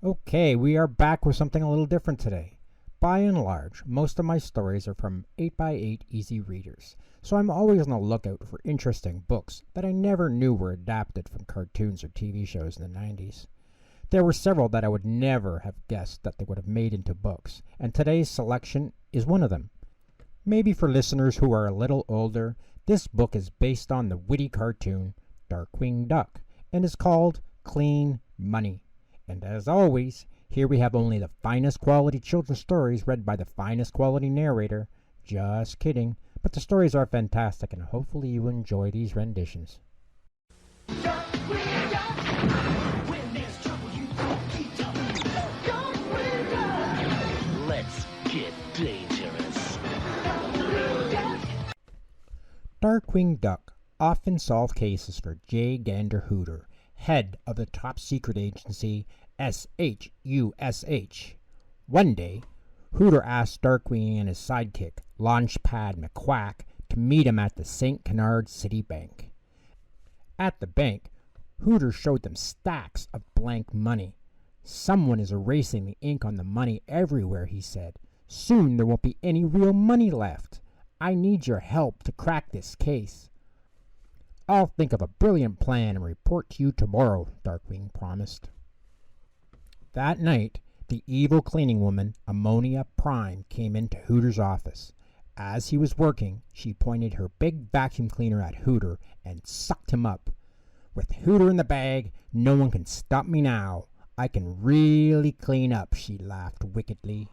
Okay, we are back with something a little different today. By and large, most of my stories are from 8x8 easy readers, so I'm always on the lookout for interesting books that I never knew were adapted from cartoons or TV shows in the 90s. There were several that I would never have guessed that they would have made into books, and today's selection is one of them. Maybe for listeners who are a little older, this book is based on the witty cartoon Darkwing Duck and is called Clean Money. And as always, here we have only the finest quality children's stories read by the finest quality narrator. Just kidding, but the stories are fantastic and hopefully you enjoy these renditions. Let's get dangerous. Darkwing Duck often solved cases for J. Gander Hooter, head of the top secret agency SHUSH. One day, Hooter asked Darkwing and his sidekick, Launchpad McQuack, to meet him at the St. Canard City Bank. At the bank, Hooter showed them stacks of blank money. Someone is erasing the ink on the money everywhere, he said. Soon there won't be any real money left. I need your help to crack this case. I'll think of a brilliant plan and report to you tomorrow, Darkwing promised. That night, the evil cleaning woman, Ammonia Prime, came into Hooter's office. As he was working, she pointed her big vacuum cleaner at Hooter and sucked him up. With Hooter in the bag, no one can stop me now. I can really clean up, she laughed wickedly.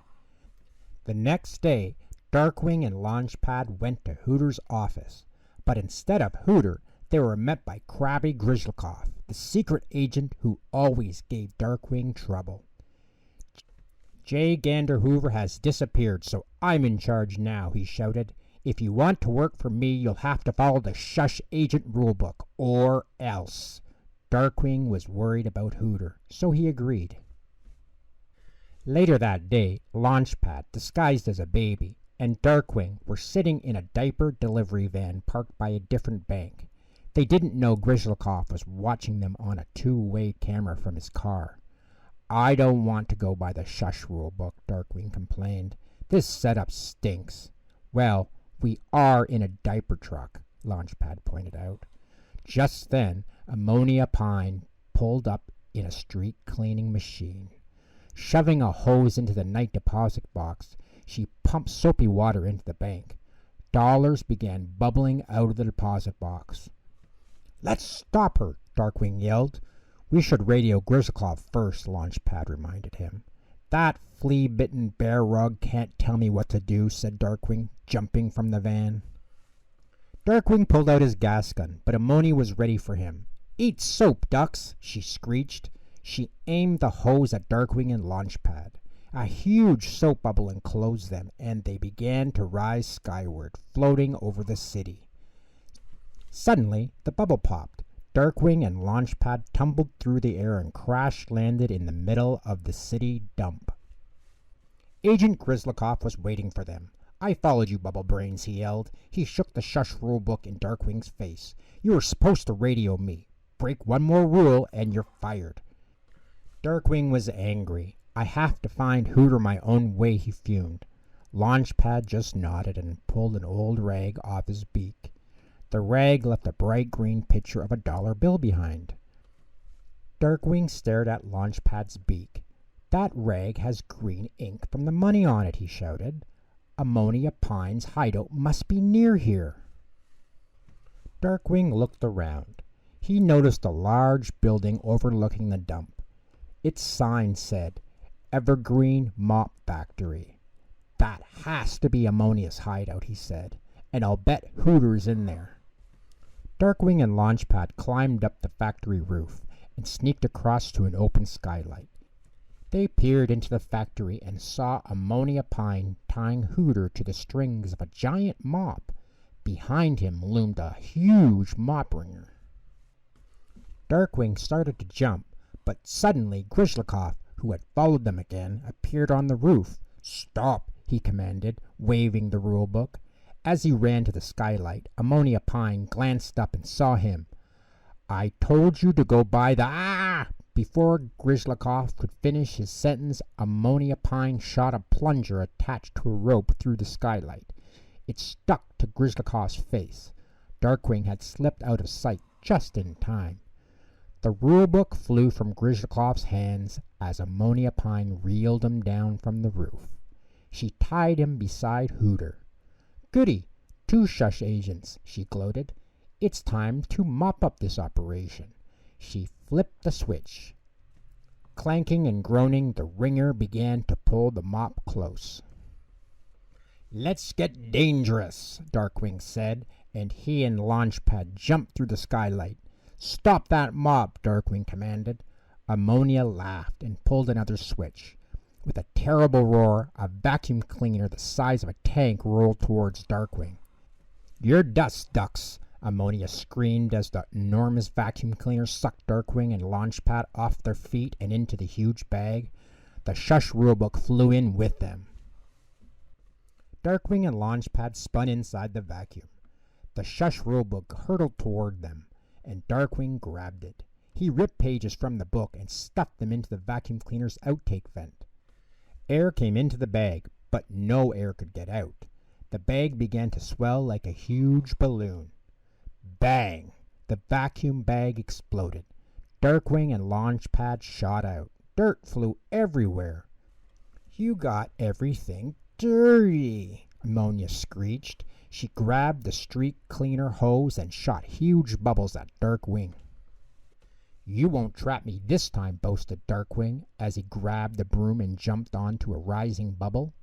The next day, Darkwing and Launchpad went to Hooter's office. But instead of Hooter, they were met by Krabby Grizzlikoff, the secret agent who always gave Darkwing trouble. J. Gander Hoover has disappeared, so I'm in charge now, he shouted. If you want to work for me, you'll have to follow the Shush Agent rulebook, or else. Darkwing was worried about Hooter, so he agreed. Later that day, Launchpad, disguised as a baby, and Darkwing were sitting in a diaper delivery van parked by a different bank. They didn't know Grizzlikoff was watching them on a two-way camera from his car. I don't want to go by the Shush rulebook, Darkwing complained. This setup stinks. Well, we are in a diaper truck, Launchpad pointed out. Just then, Ammonia Pine pulled up in a street cleaning machine. Shoving a hose into the night deposit box, she pumped soapy water into the bank. Dollars began bubbling out of the deposit box. Let's stop her, Darkwing yelled. We should radio Grizzlikoff first, Launchpad reminded him. That flea-bitten bear rug can't tell me what to do, said Darkwing, jumping from the van. Darkwing pulled out his gas gun, but Ammonia was ready for him. Eat soap, ducks, she screeched. She aimed the hose at Darkwing and Launchpad. A huge soap bubble enclosed them, and they began to rise skyward, floating over the city. Suddenly, the bubble popped. Darkwing and Launchpad tumbled through the air and crash-landed in the middle of the city dump. Agent Grizzlikoff was waiting for them. I followed you, Bubble Brains, he yelled. He shook the Shush rulebook in Darkwing's face. You were supposed to radio me. Break one more rule and you're fired. Darkwing was angry. I have to find Hooter my own way, he fumed. Launchpad just nodded and pulled an old rag off his beak. The rag left a bright green picture of a dollar bill behind. Darkwing stared at Launchpad's beak. That rag has green ink from the money on it, he shouted. Ammonia Pine's hideout must be near here. Darkwing looked around. He noticed a large building overlooking the dump. Its sign said, Evergreen Mop Factory. That has to be Ammonia's hideout, he said, and I'll bet Hooter's in there. Darkwing and Launchpad climbed up the factory roof and sneaked across to an open skylight. They peered into the factory and saw Ammonia Pine tying Hooter to the strings of a giant mop. Behind him loomed a huge mop wringer. Darkwing started to jump, but suddenly Grizzlikoff, who had followed them again, appeared on the roof. Stop, he commanded, waving the rulebook. As he ran to the skylight, Ammonia Pine glanced up and saw him. I told you to go by the Before Grislikov could finish his sentence, Ammonia Pine shot a plunger attached to a rope through the skylight. It stuck to Grislikov's face. Darkwing had slipped out of sight just in time. The rulebook flew from Grislikov's hands as Ammonia Pine reeled him down from the roof. She tied him beside Hooter. "Goody, 2 shush agents," she gloated. "It's time to mop up this operation." She flipped the switch. Clanking and groaning, the ringer began to pull the mop close. "Let's get dangerous," Darkwing said, and he and Launchpad jumped through the skylight. "Stop that mop," Darkwing commanded. Ammonia laughed and pulled another switch. With a terrible roar, a vacuum cleaner the size of a tank rolled towards Darkwing. "You're dust, ducks," Ammonia screamed as the enormous vacuum cleaner sucked Darkwing and Launchpad off their feet and into the huge bag. The shush rulebook flew in with them. Darkwing and Launchpad spun inside the vacuum. The shush rulebook hurtled toward them, and Darkwing grabbed it. He ripped pages from the book and stuffed them into the vacuum cleaner's outtake vent. Air came into the bag, but no air could get out. The bag began to swell like a huge balloon. Bang! The vacuum bag exploded. Darkwing and Launchpad shot out. Dirt flew everywhere. "You got everything dirty," Ammonia screeched. She grabbed the street cleaner hose and shot huge bubbles at Darkwing. "You won't trap me this time," boasted Darkwing as he grabbed the broom and jumped onto a rising bubble.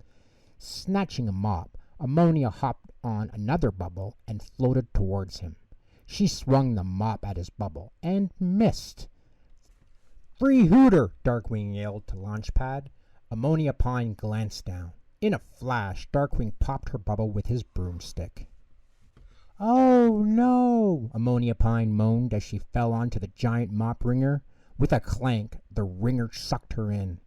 Snatching a mop, Ammonia hopped on another bubble and floated towards him. She swung the mop at his bubble and missed. "Free Hooter!" Darkwing yelled to Launchpad. Ammonia Pine glanced down. In a flash, Darkwing popped her bubble with his broomstick. "Oh no!" Ammonia Pine moaned as she fell onto the giant mop wringer. With a clank, the wringer sucked her in.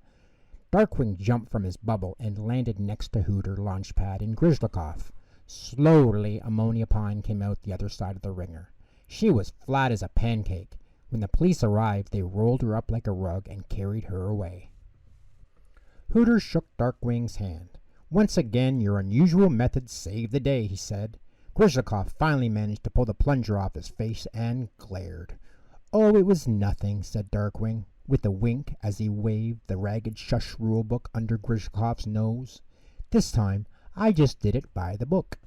Darkwing jumped from his bubble and landed next to Hooter, Launchpad, and Grislikov. Slowly, Ammonia Pine came out the other side of the wringer. She was flat as a pancake. When the police arrived, they rolled her up like a rug and carried her away. Hooter shook Darkwing's hand. "Once again, your unusual methods saved the day," he said. Grislikov finally managed to pull the plunger off his face and glared. "Oh, it was nothing," said Darkwing, with a wink as he waved the ragged shush rulebook under Grislikov's nose. "This time, I just did it by the book."